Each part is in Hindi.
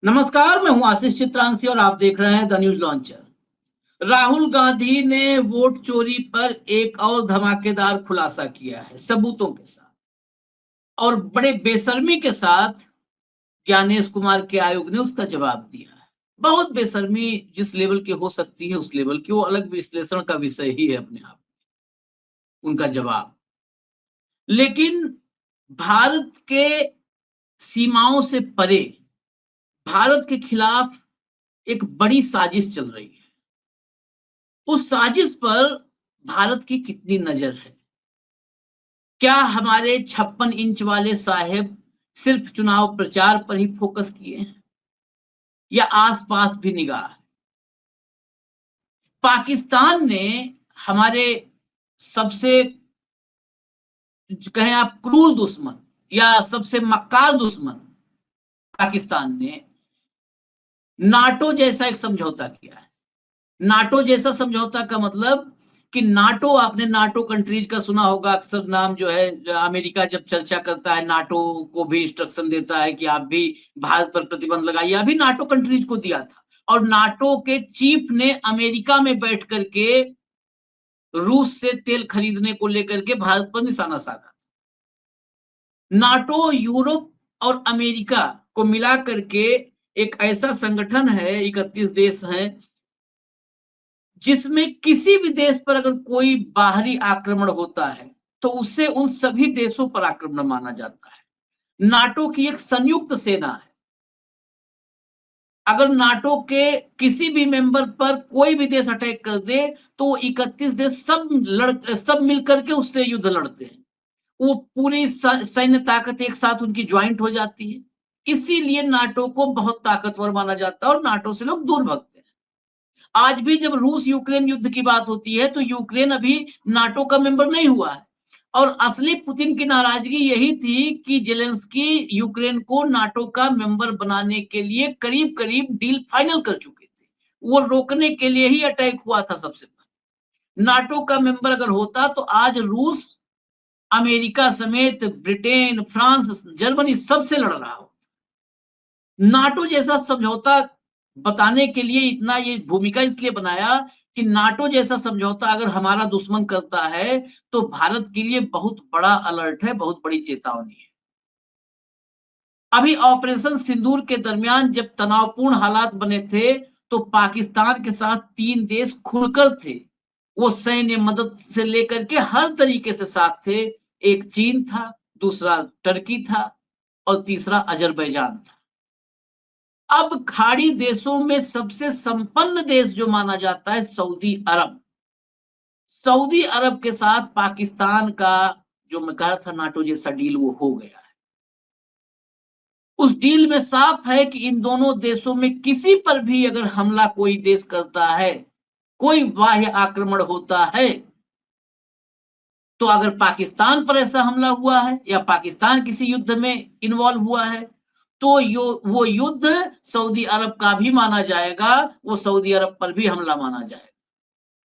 नमस्कार, मैं हूं आशीष चित्रांशी और आप देख रहे हैं the news launcher. Rahul Gandhi ने वोट चोरी पर एक और धमाकेदार खुलासा किया है सबूतों के साथ और बड़े बेशर्मी के साथ। ज्ञानेश कुमार के आयोग ने उसका जवाब दिया है। बहुत बेशर्मी जिस लेवल की हो सकती है उस लेवल की, वो अलग विश्लेषण का विषय ही है अपने आप में, उनका जवाब। लेकिन भारत के सीमाओं से परे भारत के खिलाफ एक बड़ी साजिश चल रही है। उस साजिश पर भारत की कितनी नजर है? क्या हमारे 56 इंच वाले साहेब सिर्फ चुनाव प्रचार पर ही फोकस किए हैं या आसपास भी निगाह है? पाकिस्तान ने हमारे सबसे, कहें आप, क्रूर दुश्मन या सबसे मक्कार दुश्मन पाकिस्तान ने नाटो जैसा एक समझौता किया है। नाटो जैसा समझौता का मतलब कि नाटो, आपने नाटो कंट्रीज का सुना होगा अक्सर नाम, जो है अमेरिका जब चर्चा करता है नाटो को भी इंस्ट्रक्शन देता है कि आप भी भारत पर प्रतिबंध लगाइए, अभी नाटो कंट्रीज को दिया था। और नाटो के चीफ ने अमेरिका में बैठ करके रूस से तेल खरीदने को लेकर के भारत पर निशाना साधा। नाटो यूरोप और अमेरिका को मिला करके एक ऐसा संगठन है, 31 देश हैं, जिसमें किसी भी देश पर अगर कोई बाहरी आक्रमण होता है तो उससे उन सभी देशों पर आक्रमण माना जाता है। नाटो की एक संयुक्त सेना है। अगर नाटो के किसी भी मेंबर पर कोई भी देश अटैक कर दे तो 31 देश सब मिलकर के उससे युद्ध लड़ते हैं। वो पूरी सैन्य ताकत एक साथ उनकी ज्वाइंट हो जाती है। इसीलिए नाटो को बहुत ताकतवर माना जाता है और नाटो से लोग दूर भगते हैं। आज भी जब रूस यूक्रेन युद्ध की बात होती है तो यूक्रेन अभी नाटो का मेंबर नहीं हुआ है। और असली पुतिन की नाराजगी यही थी कि जेलेंस्की यूक्रेन को नाटो का मेंबर बनाने के लिए करीब करीब डील फाइनल कर चुके थे। वो रोकने के लिए ही अटैक हुआ था सबसे पहले। नाटो का मेंबर अगर होता तो आज रूस अमेरिका समेत ब्रिटेन, फ्रांस, जर्मनी सबसे लड़ रहा हो। नाटो जैसा समझौता बताने के लिए इतना ये भूमिका इसलिए बनाया कि नाटो जैसा समझौता अगर हमारा दुश्मन करता है तो भारत के लिए बहुत बड़ा अलर्ट है, बहुत बड़ी चेतावनी है। अभी ऑपरेशन सिंदूर के दरमियान जब तनावपूर्ण हालात बने थे तो पाकिस्तान के साथ 3 देश खुलकर थे। वो सैन्य मदद से लेकर के हर तरीके से साथ थे। एक चीन था, दूसरा टर्की था और तीसरा अजरबैजान था। अब खाड़ी देशों में सबसे संपन्न देश जो माना जाता है सऊदी अरब, सऊदी अरब के साथ पाकिस्तान का, जो मैं कहा था नाटो जैसा डील, वो हो गया है। उस डील में साफ है कि इन दोनों देशों में किसी पर भी अगर हमला कोई देश करता है, कोई बाह्य आक्रमण होता है, तो अगर पाकिस्तान पर ऐसा हमला हुआ है या पाकिस्तान किसी युद्ध में इन्वॉल्व हुआ है तो वो युद्ध सऊदी अरब का भी माना जाएगा, वो सऊदी अरब पर भी हमला माना जाएगा।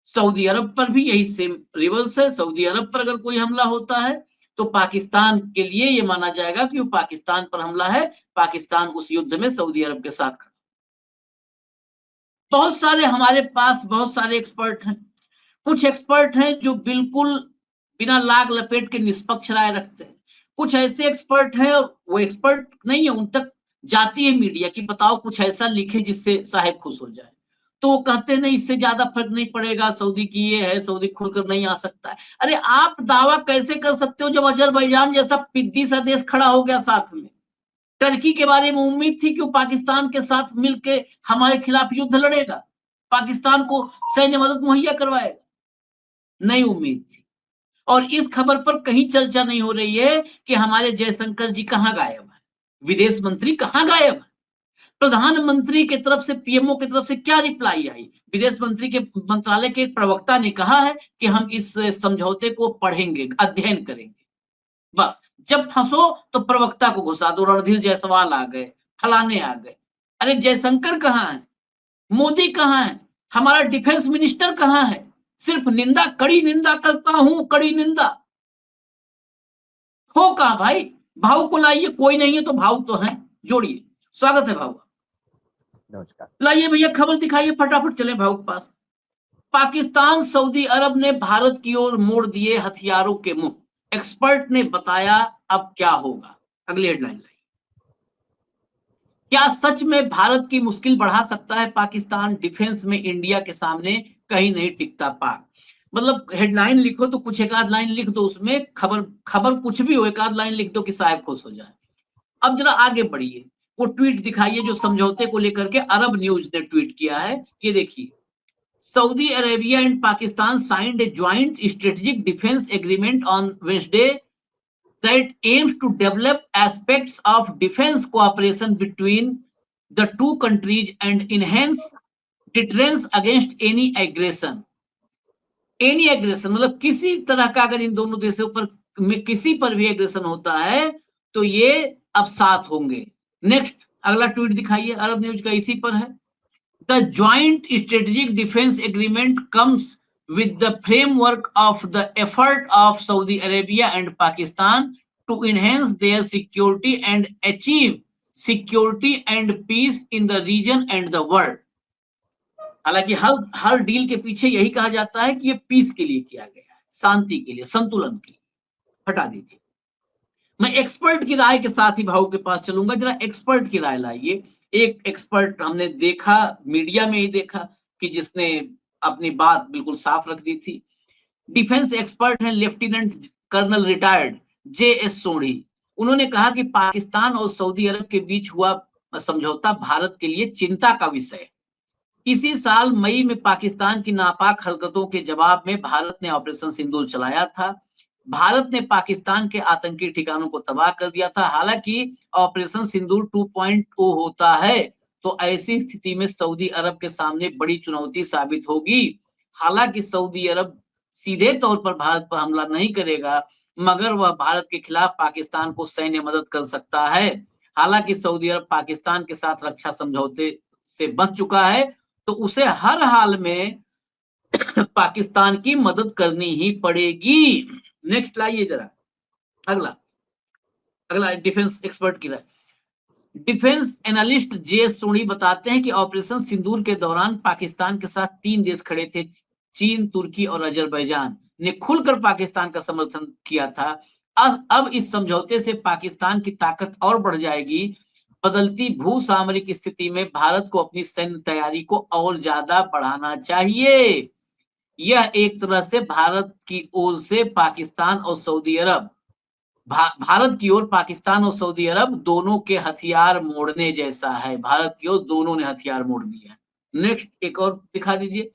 सऊदी अरब पर भी यही सेम रिवर्स है। सऊदी अरब पर अगर कोई हमला होता है तो पाकिस्तान के लिए ये माना जाएगा कि वो पाकिस्तान पर हमला है, पाकिस्तान उस युद्ध में सऊदी अरब के साथ खड़ा। बहुत सारे हमारे पास बहुत सारे एक्सपर्ट हैं। कुछ एक्सपर्ट हैं जो बिल्कुल बिना लाग लपेट के निष्पक्ष राय रखते हैं। कुछ ऐसे एक्सपर्ट हैं, और वो एक्सपर्ट नहीं है, उन तक जाती है मीडिया कि बताओ कुछ ऐसा लिखे जिससे साहेब खुश हो जाए, तो वो कहते हैं नहीं, इससे ज्यादा फर्क नहीं पड़ेगा, सऊदी की ये है, सऊदी खुलकर नहीं आ सकता है। अरे आप दावा कैसे कर सकते हो जब अजरबैजान जैसा पिद्दी सा देश खड़ा हो गया साथ में? टर्की के बारे में उम्मीद थी कि वो पाकिस्तान के साथ मिलकर हमारे खिलाफ युद्ध लड़ेगा, पाकिस्तान को सैन्य मदद मुहैया करवाएगा। नहीं उम्मीद थी। और इस खबर पर कहीं चर्चा नहीं हो रही है कि हमारे जयशंकर जी कहां गायब है, विदेश मंत्री कहां गायब है। प्रधानमंत्री की तरफ से, पीएमओ की तरफ से क्या रिप्लाई आई? विदेश मंत्री के मंत्रालय के प्रवक्ता ने कहा है कि हम इस समझौते को पढ़ेंगे, अध्ययन करेंगे। बस जब फंसो तो प्रवक्ता को घुसा दो, रणधीर जायसवाल आ गए, फलाने आ गए। अरे जयशंकर कहाँ है? मोदी कहाँ है? हमारा डिफेंस मिनिस्टर कहाँ है? सिर्फ निंदा, कड़ी निंदा करता हूं, कड़ी निंदा। हो कहाँ भाई? भाव को लाइए, कोई नहीं है तो भाव तो है, जोड़िए। स्वागत है भाव। नमस्कार। लाइए भैया खबर दिखाइए, फटाफट चले भाव के पास। पाकिस्तान सऊदी अरब ने भारत की ओर मोड़ दिए हथियारों के मुंह, एक्सपर्ट ने बताया अब क्या होगा। अगली हेडलाइन लाइए। क्या सच में भारत की मुश्किल बढ़ा सकता है पाकिस्तान, डिफेंस में इंडिया के सामने कहीं नहीं टिकता पाक। मतलब हेडलाइन लिखो तो कुछ एक आध लाइन लिख दो, उसमें खबर खबर कुछ भी हो एक आध लाइन लिख दो कि साहब खुश हो जाए। अब जरा आगे बढ़िए, वो ट्वीट दिखाइए जो समझौते को लेकर के अरब न्यूज ने ट्वीट किया है। ये देखिए, Saudi Arabia and Pakistan signed A joint strategic defence agreement on Wednesday that aims to develop aspects of defense cooperation between the two countries and enhance deterrence against any aggression. Any aggression मतलब किसी तरह का अगर इन दोनों देशों पर में किसी पर भी एग्रेशन होता है तो ये अब साथ होंगे। नेक्स्ट अगला ट्वीट दिखाइए, अरब न्यूज का इसी पर है। The joint strategic defence agreement comes with the framework of the effort of Saudi Arabia and Pakistan to enhance their security and achieve security and peace in the region and the world. हालांकि हर हर डील के पीछे यही कहा जाता है कि ये पीस के लिए किया गया है, शांति के लिए, संतुलन के लिए। हटा दीजिए, मैं एक्सपर्ट की राय के साथ ही भाऊ के पास चलूंगा। जरा एक्सपर्ट की राय लाइए। एक एक्सपर्ट हमने देखा, मीडिया में ही देखा कि जिसने अपनी बात बिल्कुल साफ रख दी थी। डिफेंस एक्सपर्ट हैं lieutenant colonel retired J S. Sodhi. उन्होंने कहा कि पाकिस्तान और सऊदी अरब के बीच हुआ समझौता भारत के लिए चिंता का विषय है। इसी साल मई में पाकिस्तान की नापाक हरकतों के जवाब में भारत ने ऑपरेशन सिंदूर चलाया था। भारत ने पाकिस्तान के आतंकी ठिकानों को तबाह कर दिया था। हालांकि ऑपरेशन सिंदूर 2.0 होता है तो ऐसी स्थिति में सऊदी अरब के सामने बड़ी चुनौती साबित होगी। हालांकि सऊदी अरब सीधे तौर पर भारत पर हमला नहीं करेगा, मगर वह भारत के खिलाफ पाकिस्तान को सैन्य मदद कर सकता है। हालांकि सऊदी अरब पाकिस्तान के साथ रक्षा समझौते से बच चुका है तो उसे हर हाल में पाकिस्तान की मदद करनी ही पड़ेगी। नेक्स्ट लाइए जरा, अगला अगला डिफेंस एक्सपर्ट की राय। डिफेंस एनालिस्ट जे सोनी बताते हैं कि ऑपरेशन सिंदूर के दौरान पाकिस्तान के साथ 3 देश खड़े थे। चीन, तुर्की और अजरबैजान ने खुलकर पाकिस्तान का समर्थन किया था। अब इस समझौते से पाकिस्तान की ताकत और बढ़ जाएगी। बदलती भू सामरिक स्थिति में भारत को अपनी सैन्य तैयारी को और ज्यादा बढ़ाना चाहिए। यह एक तरह से भारत की ओर से पाकिस्तान और सऊदी अरब भारत की ओर पाकिस्तान और सऊदी अरब दोनों के हथियार मोड़ने जैसा है। भारत की ओर दोनों ने हथियार मोड़ दिए हैं। नेक्स्ट एक और दिखा दीजिए।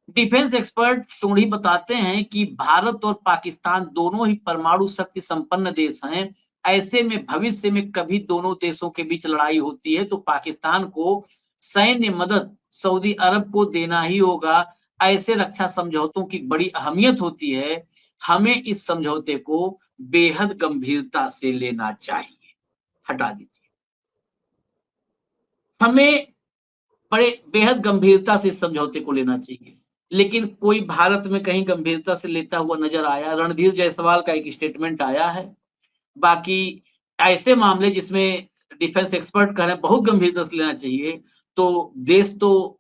डिफेंस एक्सपर्ट सोढ़ी बताते हैं कि भारत और पाकिस्तान दोनों ही परमाणु शक्ति संपन्न देश हैं। ऐसे में भविष्य में कभी दोनों देशों के बीच लड़ाई होती है तो पाकिस्तान को सैन्य मदद सऊदी अरब को देना ही होगा। ऐसे रक्षा समझौतों की बड़ी अहमियत होती है। हमें इस समझौते को बेहद गंभीरता से लेना चाहिए। हटा दीजिए, हमें बड़े बेहद गंभीरता से इस समझौते को लेना चाहिए। लेकिन कोई भारत में कहीं गंभीरता से लेता हुआ नजर आया? रणधीर जायसवाल का एक स्टेटमेंट आया है। बाकी ऐसे मामले जिसमें डिफेंस एक्सपर्ट कह रहे हैं बहुत गंभीरता से लेना चाहिए, तो देश तो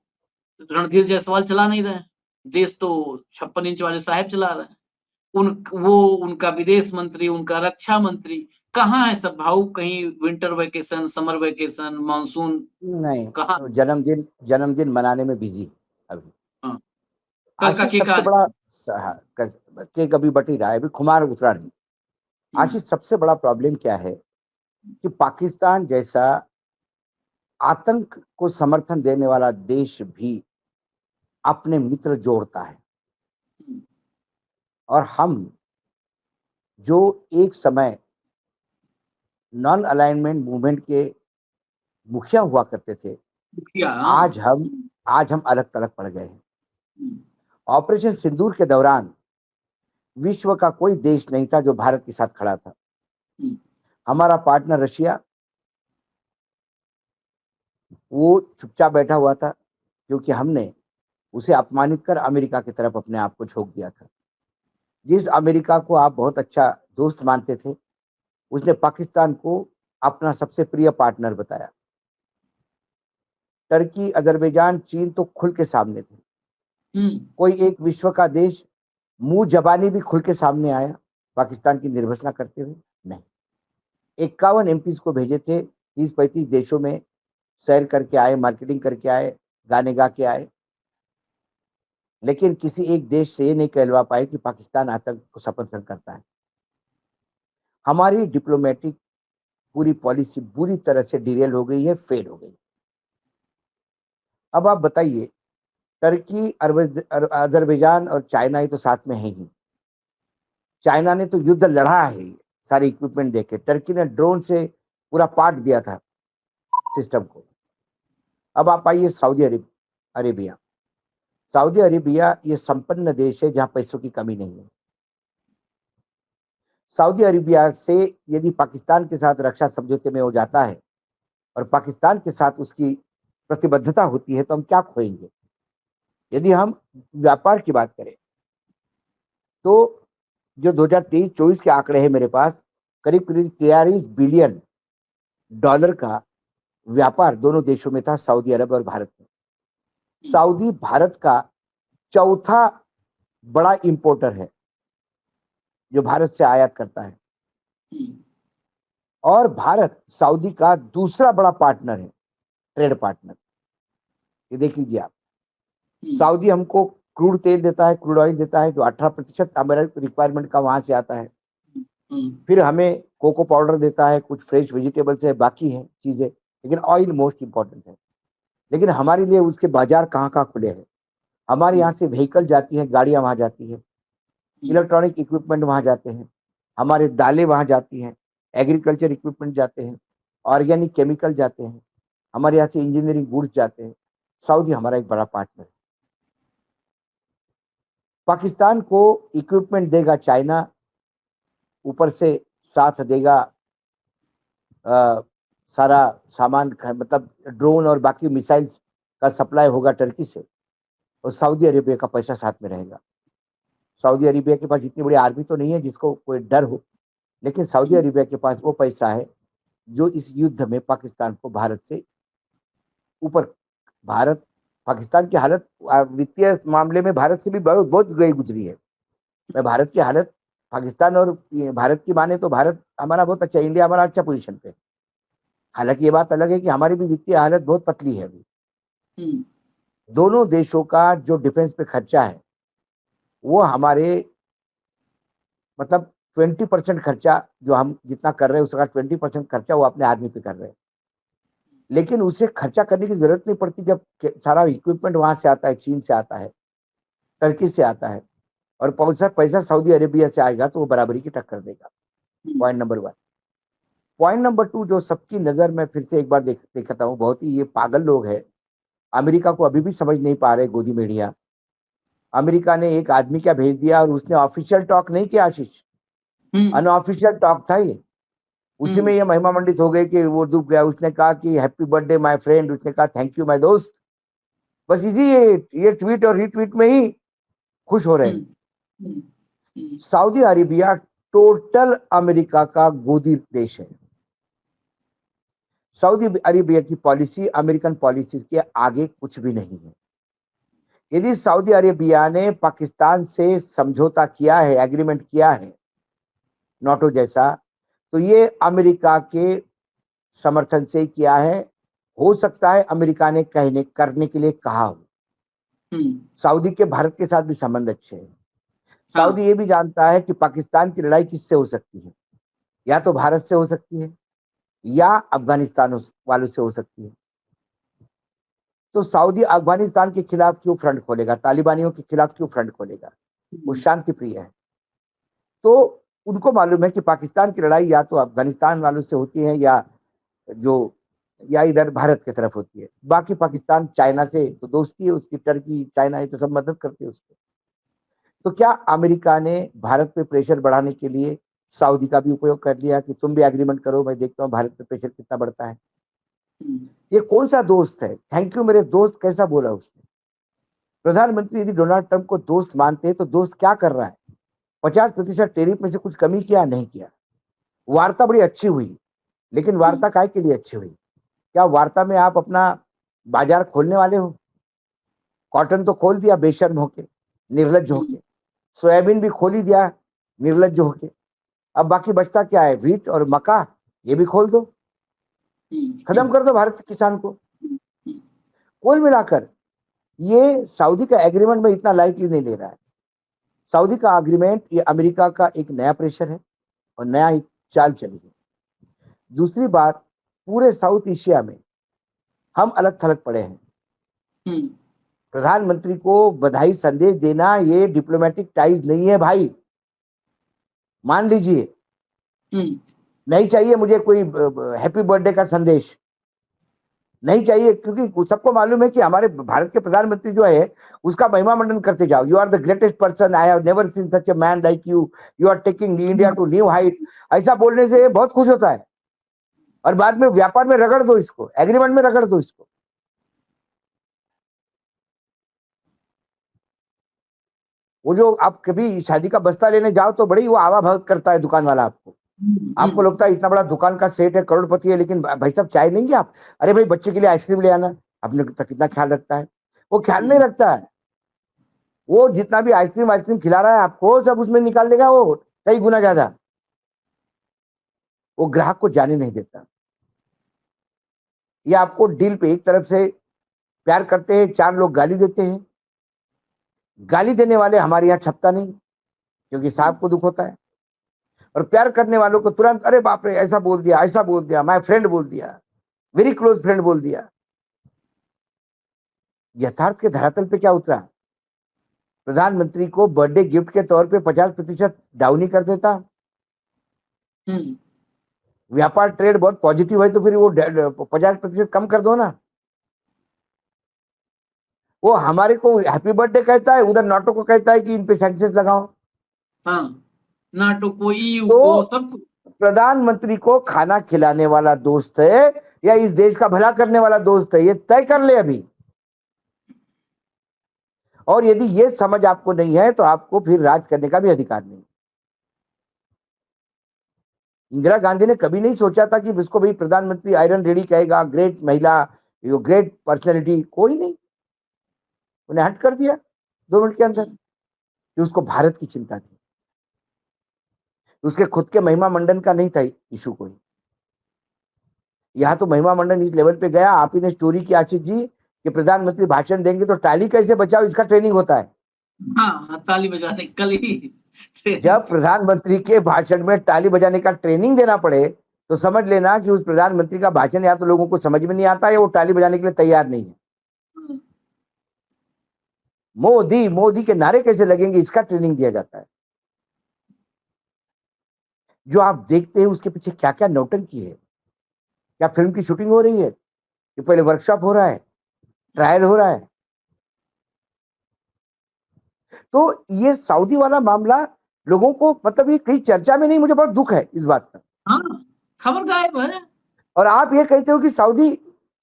रणधीर जायसवाल चला नहीं रहे हैं। देश तो 56 इंच वाले साहब चला रहे हैं। उनका विदेश मंत्री, उनका रक्षा मंत्री कहाँ है सब भाऊ? कहीं winter vacation, summer vacation, monsoon नहीं, कहाँ? तो जन्मदिन मनाने में बिजी अभी। हाँ, कल का आशीष केक सबसे आज। बड़ा केक अभी बट ही रहा है, अभी खुमार उतरा नहीं। आशीष सबसे बड़ा प्रॉब्लम क्या है कि पाकिस्तान जैसा आतंक को समर्थन देने वाला देश भी अपने मित्र जोड़ता है। और हम जो एक समय नॉन अलाइनमेंट मूवमेंट के मुखिया हुआ करते थे, आज हम अलग तलग पड़ गए हैं। ऑपरेशन सिंदूर के दौरान विश्व का कोई देश नहीं था जो भारत के साथ खड़ा था। हमारा पार्टनर रशिया वो चुपचाप बैठा हुआ था क्योंकि हमने उसे अपमानित कर अमेरिका की तरफ अपने आप को झोंक दिया था। जिस अमेरिका को आप बहुत अच्छा दोस्त मानते थे, उसने पाकिस्तान को अपना सबसे प्रिय पार्टनर बताया। टर्की, अज़रबैजान, चीन तो खुल के सामने थे। कोई एक विश्व का देश मुँह ज़बानी भी खुल के सामने आया पाकिस्तान की निर्भत्सना करते हुए? नहीं। 51 एमपीज़ को भेजे थे, 30-35 देशों में सैर करके आए, मार्केटिंग करके आए, गाने गा के आए। लेकिन किसी एक देश से ये नहीं कहलवा पाए कि पाकिस्तान आतंक को समर्थन करता है। हमारी डिप्लोमैटिक पूरी पॉलिसी बुरी तरह से डिरेल हो गई है, फेल हो गई। अब आप बताइए, टर्की, अज़रबैजान और चाइना ये तो साथ में है ही। चाइना ने तो युद्ध लड़ा है सारे इक्विपमेंट देके। टर्की ने ड्रोन से पूरा पाट दिया था सिस्टम को। अब आप आइए सऊदी अरेबिया। सऊदी अरेबिया ये संपन्न देश है जहां पैसों की कमी नहीं है। सऊदी अरेबिया से यदि पाकिस्तान के साथ रक्षा समझौते में हो जाता है और पाकिस्तान के साथ उसकी प्रतिबद्धता होती है तो हम क्या खोएंगे? यदि हम व्यापार की बात करें तो जो 2023-24 के आंकड़े हैं मेरे पास, करीब करीब 43 बिलियन डॉलर का व्यापार दोनों देशों में था, सऊदी अरब और भारत में। सऊदी भारत का चौथा बड़ा इंपोर्टर है जो भारत से आयात करता है, और भारत सऊदी का दूसरा बड़ा पार्टनर है, ट्रेड पार्टनर। ये देख लीजिए आप, सऊदी हमको क्रूड तेल देता है, क्रूड ऑयल देता है जो 18% हमारे रिक्वायरमेंट का वहां से आता है। फिर हमें कोको पाउडर देता है, कुछ फ्रेश वेजिटेबल्स है, बाकी है चीजें, लेकिन ऑयल मोस्ट इंपॉर्टेंट है। लेकिन हमारे लिए उसके बाजार कहाँ खुले हैं? हमारे यहाँ से व्हीकल जाती है, गाड़ियां वहां जाती है, इलेक्ट्रॉनिक इक्विपमेंट वहां जाते हैं, हमारे दालें वहां जाती हैं, एग्रीकल्चर इक्विपमेंट जाते हैं, ऑर्गेनिक केमिकल जाते हैं, हमारे यहाँ से इंजीनियरिंग गुड्स जाते हैं। सऊदी हमारा एक बड़ा पार्टनर है। पाकिस्तान को इक्विपमेंट देगा चाइना, ऊपर से साथ देगा सारा सामान, मतलब ड्रोन और बाकी मिसाइल्स का सप्लाई होगा टर्की से, और सऊदी अरेबिया का पैसा साथ में रहेगा। सऊदी अरेबिया के पास इतनी बड़ी आर्मी तो नहीं है जिसको कोई डर हो, लेकिन सऊदी अरेबिया के पास वो पैसा है जो इस युद्ध में पाकिस्तान को भारत से ऊपर, भारत पाकिस्तान की हालत वित्तीय मामले में भारत से भी बहुत गई गुजरी है। मैं भारत की हालत, पाकिस्तान और भारत की माने तो भारत हमारा बहुत अच्छा, इंडिया हमारा अच्छा पोजीशन पे। हालांकि ये बात अलग है कि हमारी भी वित्तीय हालत बहुत पतली है अभी। दोनों देशों का जो डिफेंस पे खर्चा है वो हमारे, मतलब 20% खर्चा जो हम जितना कर रहे हैं उसका 20% खर्चा वो अपने आदमी पे कर रहे हैं। लेकिन उसे खर्चा करने की जरूरत नहीं पड़ती जब सारा इक्विपमेंट वहां से आता है, चीन से आता है, टर्की से आता है, और पैसा सऊदी अरेबिया से आएगा तो वो बराबरी की टक्कर देगा। Point number 1। पॉइंट नंबर 2, जो सबकी नजर में फिर से एक बार देखता हूँ, बहुत ही ये पागल लोग है, अमेरिका को अभी भी समझ नहीं पा रहे गोदी मीडिया। अमेरिका ने एक आदमी क्या भेज दिया और उसने ऑफिशियल टॉक नहीं किया आशीष, अनऑफिशियल टॉक था ये। उसी में ये महिमा मंडित हो गई कि वो डूब गया। उसने कहा कि हैप्पी बर्थडे माय फ्रेंड, उसने कहा थैंक यू माय दोस्त। बस इसी ये ट्वीट और रीट्वीट में ही खुश हो रहे हैं। सऊदी अरेबिया टोटल अमेरिका का गोदी देश है। सऊदी अरेबिया की पॉलिसी अमेरिकन पॉलिसी के आगे कुछ भी नहीं है। यदि सऊदी अरेबिया ने पाकिस्तान से समझौता किया है, एग्रीमेंट किया है नाटो जैसा, तो ये अमेरिका के समर्थन से किया है। हो सकता है अमेरिका ने करने के लिए कहा हो। सऊदी के भारत के साथ भी संबंध अच्छे हैं। सऊदी ये भी जानता है कि पाकिस्तान की लड़ाई किससे हो सकती है, या तो भारत से हो सकती है या अफगानिस्तान वालों से हो सकती है। तो सऊदी अफगानिस्तान के खिलाफ क्यों फ्रंट खोलेगा, तालिबानियों के खिलाफ क्यों फ्रंट खोलेगा? वो शांति प्रिय है। तो उनको मालूम है कि पाकिस्तान की लड़ाई या तो अफगानिस्तान वालों से होती है या इधर भारत की तरफ होती है। बाकी पाकिस्तान चाइना से तो दोस्ती है उसकी, टर्की, चाइना ये तो सब मदद करते हैं उसको। तो क्या अमेरिका ने भारत पे प्रेशर बढ़ाने के लिए सऊदी का भी उपयोग कर लिया कि तुम भी एग्रीमेंट करो, मैं देखता हूँ भारत पे प्रेशर कितना बढ़ता है। ये कौन सा दोस्त है? थैंक यू मेरे दोस्त कैसा बोला उसने? प्रधानमंत्री यदि डोनाल्ड ट्रंप को दोस्त मानते हैं तो दोस्त क्या कर रहा है? 50% टेरिफ में से कुछ कमी किया नहीं किया। वार्ता बड़ी अच्छी हुई, लेकिन वार्ता काहे के लिए अच्छी हुई? क्या वार्ता में आप अपना बाजार खोलने वाले हो। कॉटन तो खोल दिया बेशर्म होके, निर्लज्ज होके। सोयाबीन भी खोल ही दिया निर्लज्ज होके। अब बाकी बचता क्या है? व्हीट और मक्का, ये भी खोल दो, खत्म कर दो भारत के किसान को। कुल मिलाकर ये सऊदी का एग्रीमेंट में इतना लाइटली नहीं ले रहा है। सऊदी का एग्रीमेंट ये अमेरिका का एक नया प्रेशर है और नया एक चाल चली है। दूसरी बात, पूरे साउथ एशिया में हम अलग थलग पड़े हैं। प्रधानमंत्री को बधाई संदेश देना ये डिप्लोमेटिक टाइज नहीं है भाई, मान लीजिए। नहीं चाहिए मुझे कोई हैप्पी बर्थडे का संदेश, नहीं चाहिए, क्योंकि सबको मालूम है कि हमारे भारत के प्रधानमंत्री जो है उसका महिमा मंडन करते जाओ। You are the greatest person, I have never seen such a man like you, you are taking India to new height. ऐसा बोलने से बहुत खुश होता है और बाद में व्यापार में रगड़ दो इसको, एग्रीमेंट में रगड़ दो इसको। वो जो आप कभी शादी का बस्ता लेने जाओ तो बड़ी वो आवा भगत करता है दुकान वाला आपको। आपको लगता है इतना बड़ा दुकान का सेट है, करोड़पति है, लेकिन भाई साहब चाय लेंगे आप? अरे भाई बच्चे के लिए आइसक्रीम ले आना। अपने कितना ख्याल रखता है, वो ख्याल नहीं रखता है। वो जितना भी आइसक्रीम खिला रहा है आपको, सब उसमें निकाल लेगा वो कई गुना ज्यादा। वो ग्राहक को जाने नहीं देता। ये आपको डील पे एक तरफ से प्यार करते हैं, 4 लोग गाली देते हैं। गाली देने वाले हमारे यहाँ छपता नहीं, क्योंकि साहब को दुख होता है। और प्यार करने वालों को तुरंत, अरे बाप रे ऐसा बोल दिया, ऐसा बोल दिया, माय फ्रेंड बोल दिया, वेरी क्लोज फ्रेंड बोल दिया। यथार्थ के धरातल पे क्या उतरा? प्रधानमंत्री को बर्थडे गिफ्ट के तौर पे 50% डाउनी कर देता। व्यापार ट्रेड बहुत पॉजिटिव है तो फिर वो 50% कम कर दो ना। वो हमारे को हैप्पी बर्थडे कहता है, उधर नाटो को कहता है कि इन पे सैंक्शंस लगाओ। नाटो को, ईयू तो को, सब प्रधानमंत्री को खाना खिलाने वाला दोस्त है या इस देश का भला करने वाला दोस्त है, ये तय कर ले अभी। और यदि ये समझ आपको नहीं है तो आपको फिर राज करने का भी अधिकार नहीं। इंदिरा गांधी ने कभी नहीं सोचा था कि उसको भाई प्रधानमंत्री आयरन रेडी कहेगा, ग्रेट महिला, यो ग्रेट पर्सनैलिटी, कोई नहीं। उन्हें हट कर दिया 2 मिनट के अंदर कि उसको भारत की चिंता थी। उसके खुद के महिमा मंडन का नहीं था इशू कोई। यहां तो महिमा मंडन इस लेवल पे गया, आप ही ने स्टोरी की आशीष जी कि प्रधानमंत्री भाषण देंगे तो ताली कैसे बजाओ इसका ट्रेनिंग होता है। ताली बजाने कल ही जब प्रधानमंत्री के भाषण में ताली बजाने का ट्रेनिंग देना पड़े तो समझ लेना कि उस प्रधानमंत्री का भाषण या तो लोगों को समझ में नहीं आता या वो ताली बजाने के लिए तैयार नहीं है। मोदी मोदी के नारे कैसे लगेंगे इसका ट्रेनिंग दिया जाता है। जो आप देखते हैं उसके पीछे क्या क्या नौटंकी है। क्या फिल्म की शूटिंग हो रही है कि पहले वर्कशॉप हो रहा है, ट्रायल हो रहा है? तो ये सऊदी वाला मामला लोगों को मतलब ये कहीं चर्चा में नहीं, मुझे बहुत दुख है इस बात का। खबर गायब है। और आप ये कहते हो कि सऊदी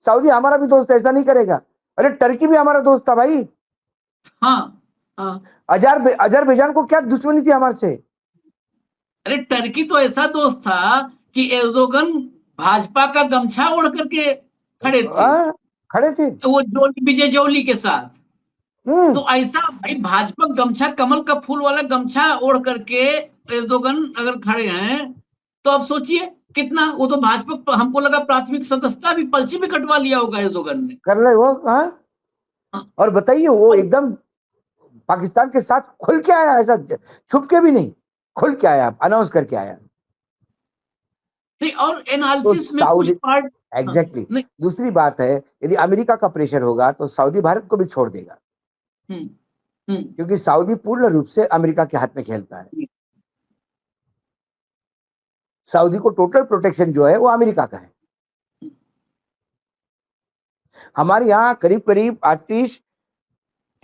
सऊदी हमारा भी दोस्त, ऐसा नहीं करेगा। अरे टर्की भी हमारा दोस्त था भाई। अजरबैजान को क्या दुश्मनी थी हमारे से? अरे टर्की तो ऐसा दोस्त था कि एर्दोगन भाजपा का गमछा ओढ़ करके खड़े थे वो विजय जोली के साथ। तो ऐसा भाई भाजपा गमछा, कमल का फूल वाला गमछा ओढ़ करके एर्दोगन अगर खड़े हैं तो अब सोचिए कितना। वो तो भाजपा, हमको लगा प्राथमिक सदस्यता भी, पर्ची भी कटवा लिया होगा एर्दोगन ने। कर ले वो। और बताइए वो एकदम पाकिस्तान के साथ खुल के आया, ऐसा छुप के भी नहीं, खुल के आया, अनाउंस करके आया। नहीं, और एनालिसिस में कुछ पार्ट एग्जैक्टली। दूसरी बात है, यदि अमेरिका का प्रेशर होगा तो सऊदी भारत को भी छोड़ देगा, क्योंकि सऊदी पूर्ण रूप से अमेरिका के हाथ में खेलता है। सऊदी को टोटल प्रोटेक्शन जो है वो अमेरिका का है। हमारे यहाँ करीब करीब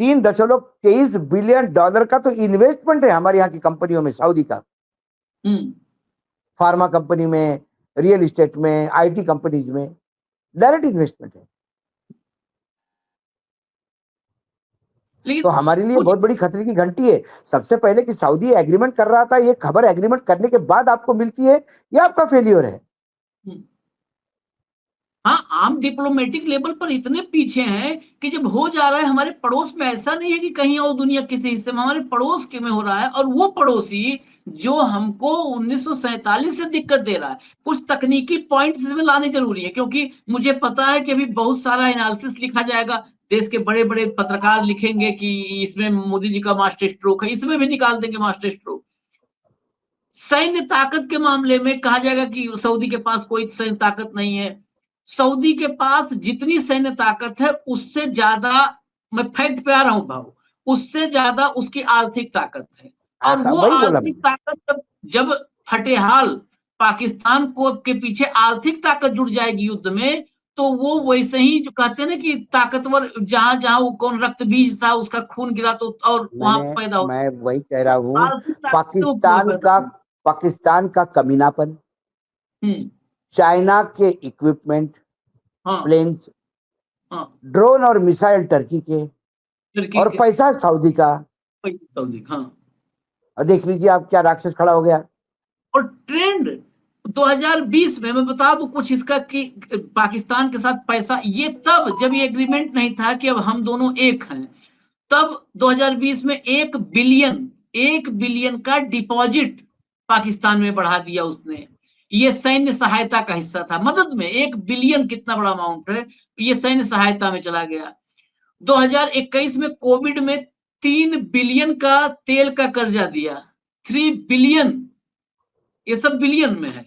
3.23 बिलियन डॉलर का तो इन्वेस्टमेंट है हमारे यहाँ की कंपनियों में, सऊदी का। फार्मा कंपनी में, रियल एस्टेट में, आईटी कंपनीज में डायरेक्ट इन्वेस्टमेंट है। तो हमारे लिए बहुत बड़ी खतरे की घंटी है। सबसे पहले कि सऊदी एग्रीमेंट कर रहा था, ये खबर एग्रीमेंट करने के बाद आपको मिलती है, ये आपका फेलियर है। हाँ, आम डिप्लोमेटिक लेवल पर इतने पीछे हैं कि जब हो जा रहा है हमारे पड़ोस में, ऐसा नहीं है कि कहीं और दुनिया किसी हिस्से में, हमारे पड़ोस के में हो रहा है, और वो पड़ोसी जो हमको 1947 से दिक्कत दे रहा है। कुछ तकनीकी पॉइंट्स इसमें लाने जरूरी है, क्योंकि मुझे पता है कि अभी बहुत सारा एनालिसिस लिखा जाएगा, देश के बड़े बड़े पत्रकार लिखेंगे कि इसमें मोदी जी का मास्टर स्ट्रोक है, इसमें भी निकाल देंगे मास्टर स्ट्रोक। सैन्य ताकत के मामले में कहा जाएगा कि सऊदी के पास कोई सैन्य ताकत नहीं है। सऊदी के पास जितनी सैन्य ताकत है उससे ज्यादा, मैं फैक्ट पे आ रहा हूं भाव, उससे ज्यादा उसकी आर्थिक ताकत है। और वो वही बोला आर्थिक मैंने। ताकत जब फटेहाल पाकिस्तान को के पीछे आर्थिक ताकत जुड़ जाएगी युद्ध में, तो वो वैसे ही जो कहते हैं ना कि ताकतवर जहां जहां वो कौन रक्त बीज था उसका खून गिरा तो और वहां पैदा हो, मैं वही कह रहा हूँ, आर्थिक ताकत से वो पूरा पाकिस्तान पैदा का हो। पाकिस्तान का कमीनापन, हम्म। चाइना के इक्विपमेंट, हाँ। प्लेन्स, हाँ। ड्रोन और मिसाइल टर्की के, तुर्की और के। पैसा सऊदी का। सऊदी, हाँ। और देख लीजिए आप क्या राक्षस खड़ा हो गया। और ट्रेंड 2020 में मैं बता दूं कुछ इसका कि पाकिस्तान के साथ पैसा, ये तब जब ये एग्रीमेंट नहीं था कि अब हम दोनों एक हैं, तब 2020 में 1 बिलियन का डिपॉजिट पाकिस्तान में बढ़ा दिया उसने। ये सैन्य सहायता का हिस्सा था, मदद में 1 बिलियन कितना बड़ा अमाउंट है, ये सैन्य सहायता में चला गया। 2021 में कोविड में 3 बिलियन का तेल का कर्जा दिया, 3 बिलियन, ये सब बिलियन में है।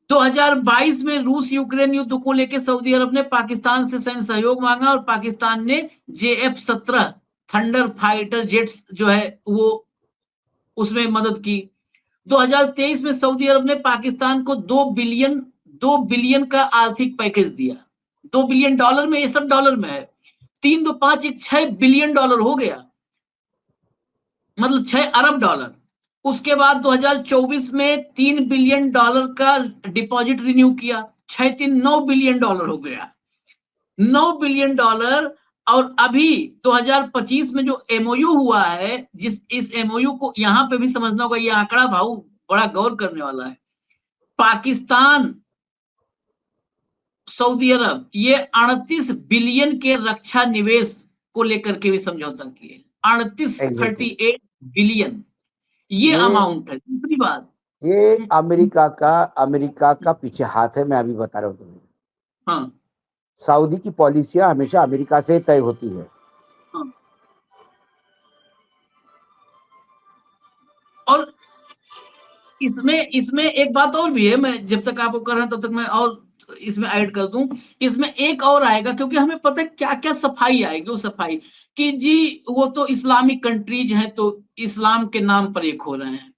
2022 में रूस यूक्रेन युद्ध को लेकर सऊदी अरब ने पाकिस्तान से सैन्य सहयोग मांगा और पाकिस्तान ने JF-17 थंडर फाइटर जेट्स जो है वो उसमें मदद की। 2023 में सऊदी अरब ने पाकिस्तान को 2 बिलियन का आर्थिक पैकेज दिया। $2 बिलियन में, ये सब डॉलर में है, 3 2 5 $6 बिलियन हो गया, मतलब $6 अरब। उसके बाद 2024 में $3 बिलियन का डिपॉजिट रिन्यू किया, 9 बिलियन हो गया, $9 बिलियन। और अभी 2025 में जो एमओयू हुआ है, जिस इस एमओयू को यहां पे भी समझना होगा, ये आंकड़ा भाऊ बड़ा गौर करने वाला है। पाकिस्तान, सऊदी अरब ये 38 बिलियन के रक्षा निवेश को लेकर के भी समझौता किए, 38 एग्जैक्टली। 38 बिलियन ये ये अमाउंट है। दूसरी बात, ये अमेरिका का पीछे हाथ है, मैं अभी बता रहा हूँ तुम्हें। हाँ। सऊदी की पॉलिसियां हमेशा अमेरिका से तय होती है। हाँ। और इसमें इसमें एक बात और भी है, मैं जब तक आपको कर रहा हूं तब तक मैं और इसमें ऐड कर दूं। इसमें एक और आएगा, क्योंकि हमें पता है क्या क्या सफाई आएगी, वो सफाई कि जी वो तो इस्लामिक कंट्रीज हैं, तो इस्लाम के नाम पर एक हो रहे हैं।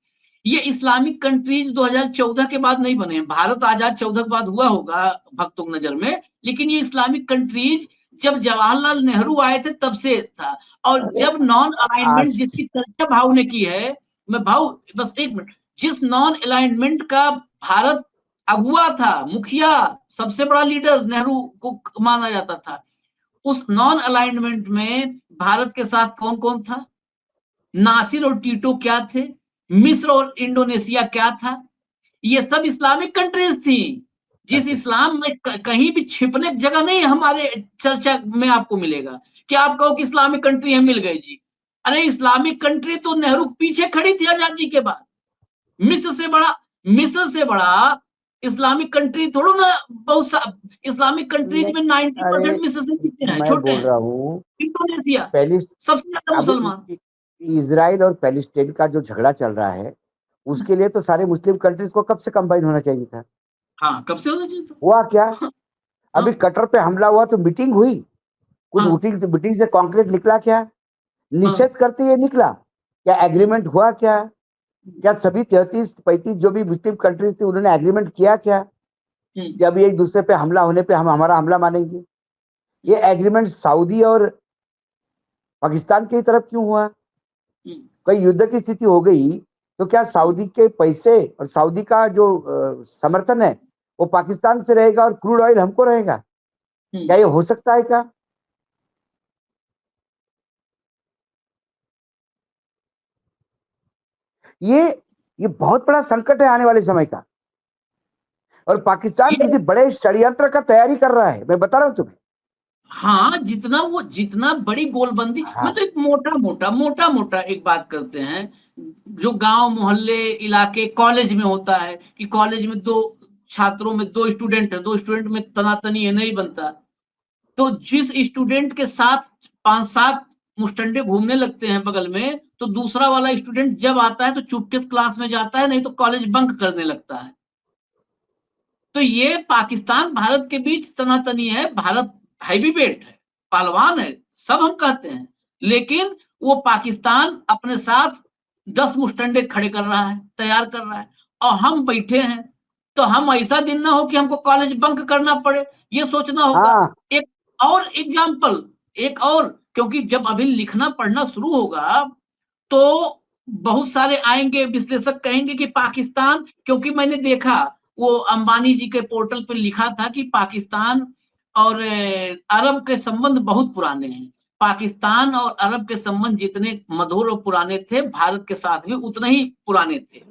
ये इस्लामिक कंट्रीज 2014 के बाद नहीं बने हैं, भारत आजाद 14 के बाद हुआ होगा भक्तों की नजर में, लेकिन ये इस्लामिक कंट्रीज जब जवाहरलाल नेहरू आए थे तब से था। और अरे जब नॉन अलाइनमेंट आज जिसकी चर्चा भाव ने की है, मैं भाव बस एक मिनट, जिस नॉन अलाइनमेंट का भारत अगुआ था, मुखिया, सबसे बड़ा लीडर नेहरू को माना जाता था, उस नॉन अलाइनमेंट में भारत के साथ कौन कौन था? नासिर और टीटो क्या थे? मिस्र और इंडोनेशिया क्या था? ये सब इस्लामिक कंट्रीज थी। जिस अच्छा, इस्लाम में कहीं भी छिपने की जगह नहीं हमारे चर्चा में आपको मिलेगा कि आप कहो कि इस्लामिक कंट्री है, मिल गए जी। अरे इस्लामिक कंट्री तो नेहरू पीछे खड़ी थी आजादी के बाद। मिस्र से बड़ा, मिस्र से बड़ा इस्लामिक कंट्री थोड़ा ना, इस्लामिक कंट्रीज नहीं, में 90% अरे मिस्र से पीछे हैं, मैं छोटे बोल हैं। रहा हूँ, इंडोनेशिया पहली सबसे ज्यादा अभी मुसलमान। इजराइल और पैलेस्टाइन का जो झगड़ा चल रहा है, उसके लिए तो सारे मुस्लिम कंट्रीज को कब से कंबाइन होना चाहिए था। हाँ, कब से होना चाहिए था। हुआ क्या? अभी हाँ। कटर पे हमला हुआ तो मीटिंग हुई, कुछ हाँ। मीटिंग से कॉन्क्रीट निकला क्या? हाँ। निषेध करते ये निकला क्या? एग्रीमेंट हुआ क्या? क्या सभी 33 35 जो भी मुस्लिम कंट्रीज थी उन्होंने एग्रीमेंट किया क्या कि अभी एक दूसरे पे हमला होने पे हम हमारा हमला मानेंगे? ये एग्रीमेंट सऊदी और पाकिस्तान की तरफ क्यों हुआ? कोई युद्ध की स्थिति हो गई तो क्या सऊदी के पैसे और सऊदी का जो समर्थन है वो पाकिस्तान से रहेगा और क्रूड ऑयल हमको रहेगा? क्या ये हो सकता है क्या? ये ये बहुत बड़ा संकट है आने वाले समय का। और पाकिस्तान किसी बड़े षड्यंत्र का तैयारी कर रहा है, मैं बता रहा हूं तुम्हें। हाँ, जितना बड़ी गोलबंदी, मैं हाँ तो एक मोटा मोटा एक बात करते हैं, जो गांव मोहल्ले इलाके कॉलेज में होता है कि कॉलेज में दो छात्रों में दो स्टूडेंट है, दो स्टूडेंट में तनातनी है, नहीं बनता, तो जिस स्टूडेंट के साथ 5-7 मुस्टंडे घूमने लगते हैं बगल में, तो दूसरा वाला स्टूडेंट जब आता है तो चुपके से क्लास में जाता है, नहीं तो कॉलेज बंक करने लगता है। तो ये पाकिस्तान भारत के बीच तनातनी है। भारत हैवी वेट है, पहलवान है, सब हम कहते हैं, लेकिन वो पाकिस्तान अपने साथ 10 मुस्टंडे खड़े कर रहा है, तैयार कर रहा है, और हम बैठे हैं। तो हम ऐसा दिन ना हो कि हमको कॉलेज बंक करना पड़े, ये सोचना होगा। हाँ एक और एग्जाम्पल, एक और, क्योंकि जब अभी लिखना पढ़ना शुरू होगा तो बहुत सारे आएंगे विश्लेषक, कहेंगे कि पाकिस्तान, क्योंकि मैंने देखा वो अंबानी जी के पोर्टल पे लिखा था कि पाकिस्तान और अरब के संबंध बहुत पुराने हैं। पाकिस्तान और अरब के संबंध जितने मधुर और पुराने थे, भारत के साथ भी उतने ही पुराने थे।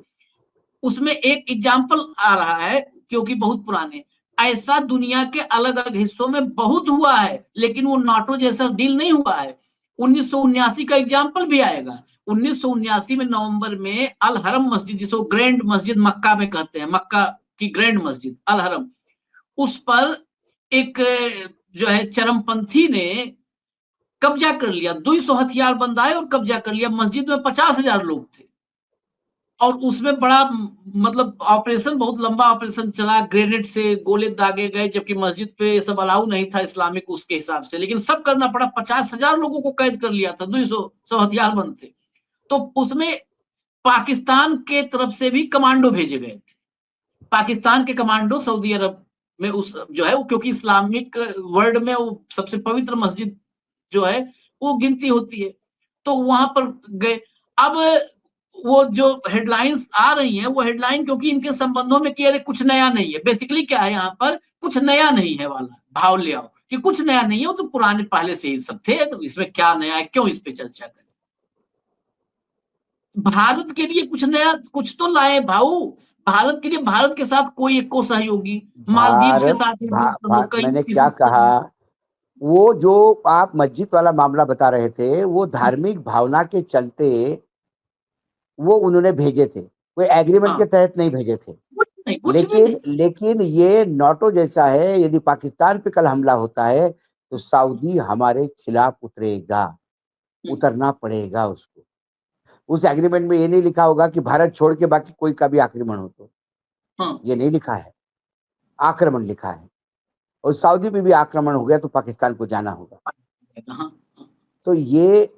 उसमें एक एग्जाम्पल आ रहा है, क्योंकि बहुत पुराने, ऐसा दुनिया के अलग अलग हिस्सों में बहुत हुआ है, लेकिन वो नाटो जैसा डील नहीं हुआ है। 1979 का एग्जाम्पल भी आएगा। 1979 में नवंबर में अल हरम मस्जिद, जिसको ग्रैंड मस्जिद मक्का में कहते हैं, मक्का की ग्रैंड मस्जिद अल हरम, उस पर एक जो है चरमपंथी ने कब्जा कर लिया। 200 हथियार बंद आए और कब्जा कर लिया। मस्जिद में 50,000 लोग थे, और उसमें बड़ा मतलब ऑपरेशन, बहुत लंबा ऑपरेशन चला, ग्रेनेड से गोले दागे गए, जबकि मस्जिद पे ये सब अलाउ नहीं था इस्लामिक उसके हिसाब से, लेकिन सब करना पड़ा। 50,000 लोगों को कैद कर लिया था, 200 सब हथियार बंद थे। तो उसमें पाकिस्तान के तरफ से भी कमांडो भेजे गए थे। पाकिस्तान के कमांडो सऊदी अरब में उस जो है, क्योंकि इस्लामिक वर्ल्ड में वो सबसे पवित्र मस्जिद जो है वो गिनती होती है, तो वहां पर गए। अब वो जो हेडलाइंस आ रही हैं, वो हेडलाइन क्योंकि इनके संबंधों में कि अरे कुछ नया नहीं है, बेसिकली क्या है यहाँ पर, कुछ नया नहीं है वाला भाव ले आओ कि कुछ नया नहीं है, वो तो पुराने पहले से ही सब थे, तो इसमें क्या नया है, क्यों इस पे चर्चा करें। भारत के लिए कुछ नया कुछ तो लाए भाऊ। भारत के लिए, भारत के साथ कोई एको सहयोगी, मालदीव के भारत साथ कई मैंने क्या किसी कहा, वो जो आप मस्जिद वाला मामला बता रहे थे, वो धार्मिक भावना के चलते वो उन्होंने भेजे थे, कोई एग्रीमेंट के हाँ, तहत नहीं भेजे थे। कुछ भी लेकिन नहीं। लेकिन ये नाटो जैसा है, यदि पाकिस्तान पे कल हमला होता है तो सऊदी हमारे खिलाफ उतरेगा, उतरना पड़ेगा उसको। उस एग्रीमेंट में ये नहीं लिखा होगा कि भारत छोड़ के बाकी कोई का भी आक्रमण हो, तो हाँ, ये नहीं लिखा है, आक्रमण लिखा है। और सऊदी पे भी आक्रमण हो गया तो पाकिस्तान को जाना होगा। हाँ, तो ये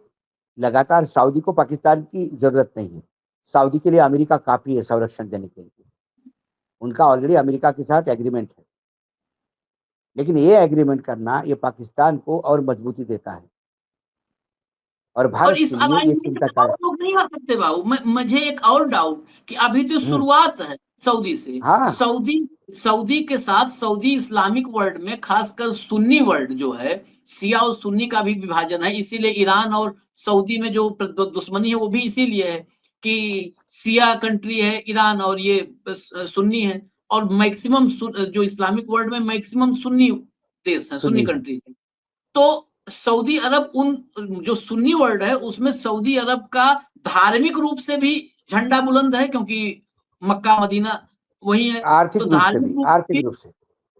लगातार सऊदी को पाकिस्तान की जरूरत नहीं है, सऊदी के लिए अमेरिका काफी है संरक्षण देने के लिए, उनका ऑलरेडी अमेरिका के साथ एग्रीमेंट है। लेकिन ये एग्रीमेंट करना ये पाकिस्तान को और मजबूती देता है, और और भारत इस के लिए ये अलाइनमेंट चिंता में का है। और लोग नहीं आ सकते बाबू। मुझे एक और डाउट कि अभी तो हम्म, शुरुआत है सऊदी से। हाँ सऊदी सऊदी के साथ सऊदी इस्लामिक वर्ल्ड में, खासकर सुन्नी वर्ल्ड जो है, शिया और सुन्नी का भी विभाजन है, इसीलिए ईरान और सऊदी में जो दुश्मनी है वो भी इसीलिए है कि शिया कंट्री है ईरान और ये सुन्नी है, और मैक्सिमम जो इस्लामिक वर्ल्ड में मैक्सिमम सुन्नी देश है, सुन्नी सुन्नी है। कंट्री है। तो सऊदी अरब, उन जो सुन्नी वर्ल्ड है उसमें सऊदी अरब का धार्मिक रूप से भी झंडा बुलंद है, क्योंकि मक्का मदीना वही है। तो आर्थिक रूप से धार्मिक भी, रूप आर्थिक से, रूप से।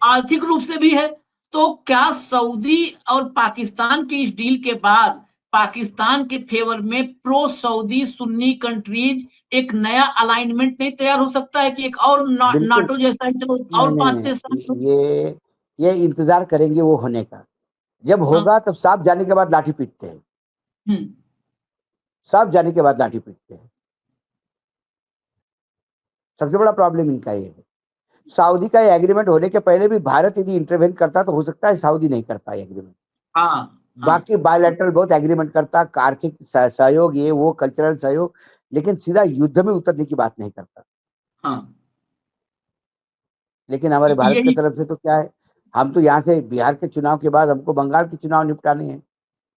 आर्थिक रूप से भी है। तो क्या सऊदी और पाकिस्तान की इस डील के बाद पाकिस्तान के फेवर में प्रो सऊदी सुन्नी कंट्रीज एक नया अलाइनमेंट नहीं तैयार हो सकता है कि एक और बिल्कुल। नाटो जैसा है, चलो नहीं और नहीं 5 देश नहीं, ये इंतजार करेंगे वो होने का। जब हाँ, होगा तब सांप जाने के बाद लाठी पीटते हैं, हम्म, सांप जाने के बाद लाठी पीटते हैं। सबसे बड़ा प्रॉब्लम इनका ये है। सऊदी का एग्रीमेंट होने के पहले भी भारत यदि इंटरवेन करता तो हो सकता है, सऊदी नहीं करता एग्रीमेंट। हाँ, हाँ, बाकी बायलैटरल बहुत एग्रीमेंट करता, आर्थिक सहयोग, ये वो कल्चरल सहयोग, लेकिन सीधा युद्ध में उतरने की बात नहीं करता। हाँ, लेकिन हमारे भारत की यही। तरफ से तो क्या है, हम तो यहाँ से बिहार के चुनाव के बाद हमको बंगाल के चुनाव निपटाने हैं,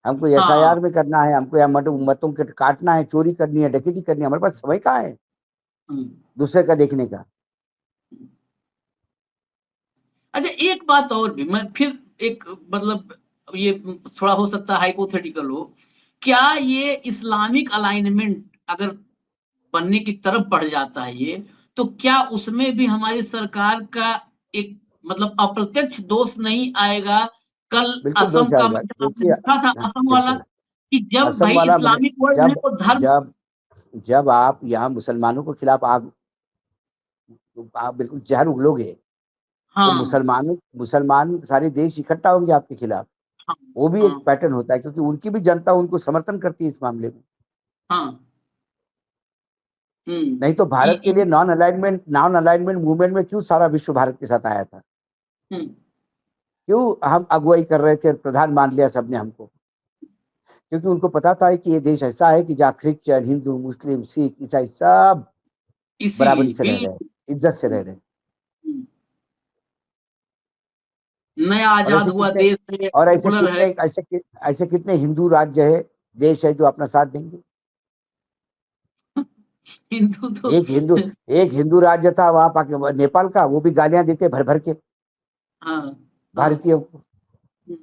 हमको हाँ, एसआईआर में करना है, हमको यहाँ मतों के काटना है, चोरी करनी है, डकैती करनी है। हमारे पास समय कहाँ है हम्म, दूसरे का देखने का। अच्छा, एक बात और भी मैं फिर एक मतलब ये थोड़ा हो सकता है हाइपोथेटिकल हो। क्या ये इस्लामिक अलाइनमेंट अगर बनने की तरफ बढ़ जाता है ये, तो क्या उसमें भी हमारी सरकार का एक मतलब अप्रत्यक्ष दोष नहीं आएगा? कल बिल्कुल असम दोष का आएगा, मतलब आपने देखिए। देखा था हाँ, असम वाला बिल्कुल। कि जब असम भाई वाला मैंने, इस्लामिक वर्ल्ड है जब तो धर्म। जब जब आप यहाँ मुसलमानों के खिलाफ आग, तो आप बिल्कुल जहर उगलोगे, तो हाँ, मुसलमान सारे देश इकट्ठा होंगे आपके खिलाफ। हाँ, वो भी एक हाँ, पैटर्न होता है, क्योंकि उनकी भी जनता उनको समर्थन करती है इस मामले में। हाँ, हुँ। नहीं तो भारत के लिए नॉन अलाइनमेंट मूवमेंट में क्यों सारा विश्व भारत के साथ आया था? हुँ। क्यों हम अगुवाई कर रहे थे, प्रधान मान लिया सबने हमको? क्योंकि उनको पता था कि ये देश ऐसा है कि जहाँ क्रिश्चियन, हिंदू, मुस्लिम, सिख, ईसाई सब बराबरी इसीलिए से रह रहे हैं, बिल्कुल। इज्जत से रह रहे हैं। हुँ। नया और आज़ाद ऐसे हुआ कितने देश है, और ऐसे सेकुलर है। कितने ऐसे कितने हिंदू राज्य है, देश है जो अपना साथ देंगे? हिंदू तो एक हिंदू एक हिंदू राज्य था वहाँ नेपाल का, वो भी गालियां देते भर भर के हाँ, हाँ। भारतीयों को। हुँ।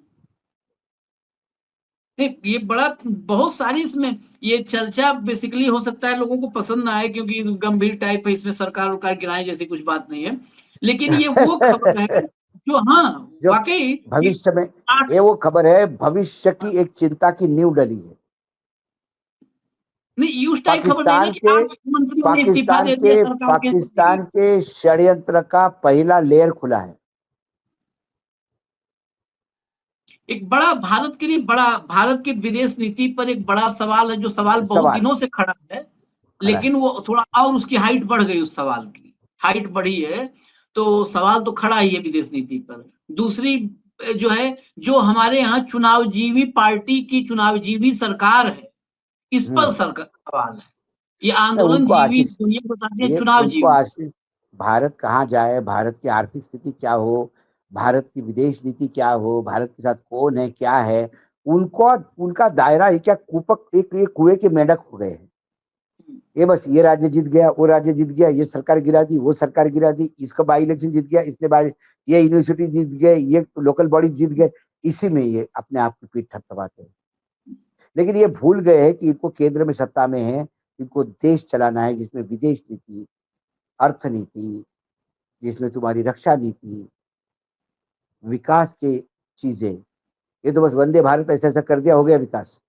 नहीं, ये बड़ा बहुत सारी इसमें ये चर्चा बेसिकली हो सकता है लोगों को पसंद ना आए क्योंकि गंभीर टाइप है, इसमें सरकार-वरकार गिराए जैसी कुछ बात नहीं है। लेकिन ये वो खबर है जो हाँ, जो वाक़ई कि भविष्य में, आठ ये वो खबर है, भविष्य की एक चिंता की नींव डली है। नहीं उस टाइप खबर नहीं ना पाकिस्तान कि के 8 मंत्रियों ने इस्तीफा दे दिया सरकार कैसे देगी? पाकिस्तान के षड्यंत्र का पहला लेयर खुला है। एक बड़ा भारत के लिए बड़ा भारत की विदेश नीति पर एक बड़ा सवाल है, जो सवाल बहुत सवाल दिनों से खड़ा है, खड़ा है। लेकिन वो थोड़ा और उसकी हाइट बढ़ गई उस सवाल की। हाइट बढ़ी है, तो सवाल तो खड़ा ही है विदेश नीति पर। दूसरी जो है, जो हमारे यहाँ चुनावजीवी पार्टी की चुनावजीवी सरकार है, इस पर हम्म। सवाल है। ये नहीं, उनको आंदोलनजीवी आशीष दुनिया को बताते हैं ये उनको चुनावजीवी। आशीष भारत कहाँ जाए, भारत की आर्थिक स्थिति क्या हो, भारत की विदेश नीति क्या हो, भारत के साथ कौन है क्या है, उनको उनका दायरा ही क्या, कूपक एक कुएं के मेंढक हो गए हैं। ये बस ये राज्य जीत गया, वो राज्य जीत गया, ये सरकार गिरा दी, वो सरकार गिरा दी, इसका बाई इलेक्शन जीत गया, इसने बाई, ये यूनिवर्सिटी जीत गए, ये लोकल बॉडी जीत गए। इसी में ये अपने आप की पीठ थपथपाते हैं। लेकिन ये भूल गए हैं कि इनको केंद्र में सत्ता में है, इनको देश चलाना है जिसमें विदेश नीति, अर्थनीति, जिसमें तुम्हारी रक्षा नीति, विकास के चीजें। ये तो बस वंदे भारत ऐसा ऐसा कर दिया, हो गया विकास।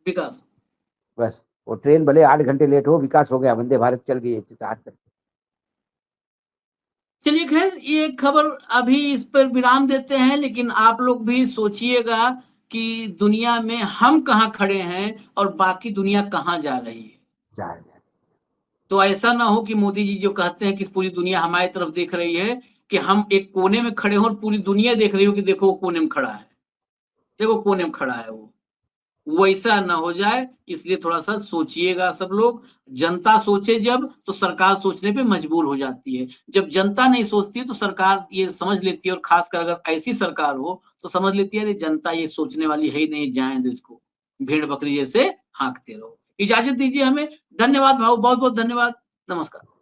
विकास। बस वो ट्रेन भले 8 घंटे लेट हो, विकास हो गया, वंदे भारत चल गई अच्छे से आज तक। चलिए खैर ये खबर अभी इस पर विराम देते हैं, लेकिन आप लोग भी सोचिएगा कि दुनिया में हम कहाँ खड़े हैं और बाकी दुनिया कहाँ जा रही है। जा रहे हैं। तो ऐसा ना हो कि मोदी जी जो कहते हैं कि पूरी दुनिया हमारी तरफ देख रही है, कि हम एक कोने में खड़े हों और पूरी दुनिया देख रही हो कि देखो वो कोने में खड़ा है, देखो कोने में खड़ा है वो। वैसा ना हो जाए, इसलिए थोड़ा-सा सोचिएगा सब लोग। जनता सोचे जब, तो सरकार सोचने पे मजबूर हो जाती है। जब जनता नहीं सोचती है, तो सरकार ये समझ लेती है और खासकर अगर ऐसी सरकार हो, तो समझ लेती है अरे जनता ये सोचने वाली है ही नहीं, जाने दो इसको। भेड़-बकरी जैसे हाँकते रहो। इजाज़त दीजिए हमें। धन्यवाद भाऊ, बहुत-बहुत धन्यवाद। नमस्कार।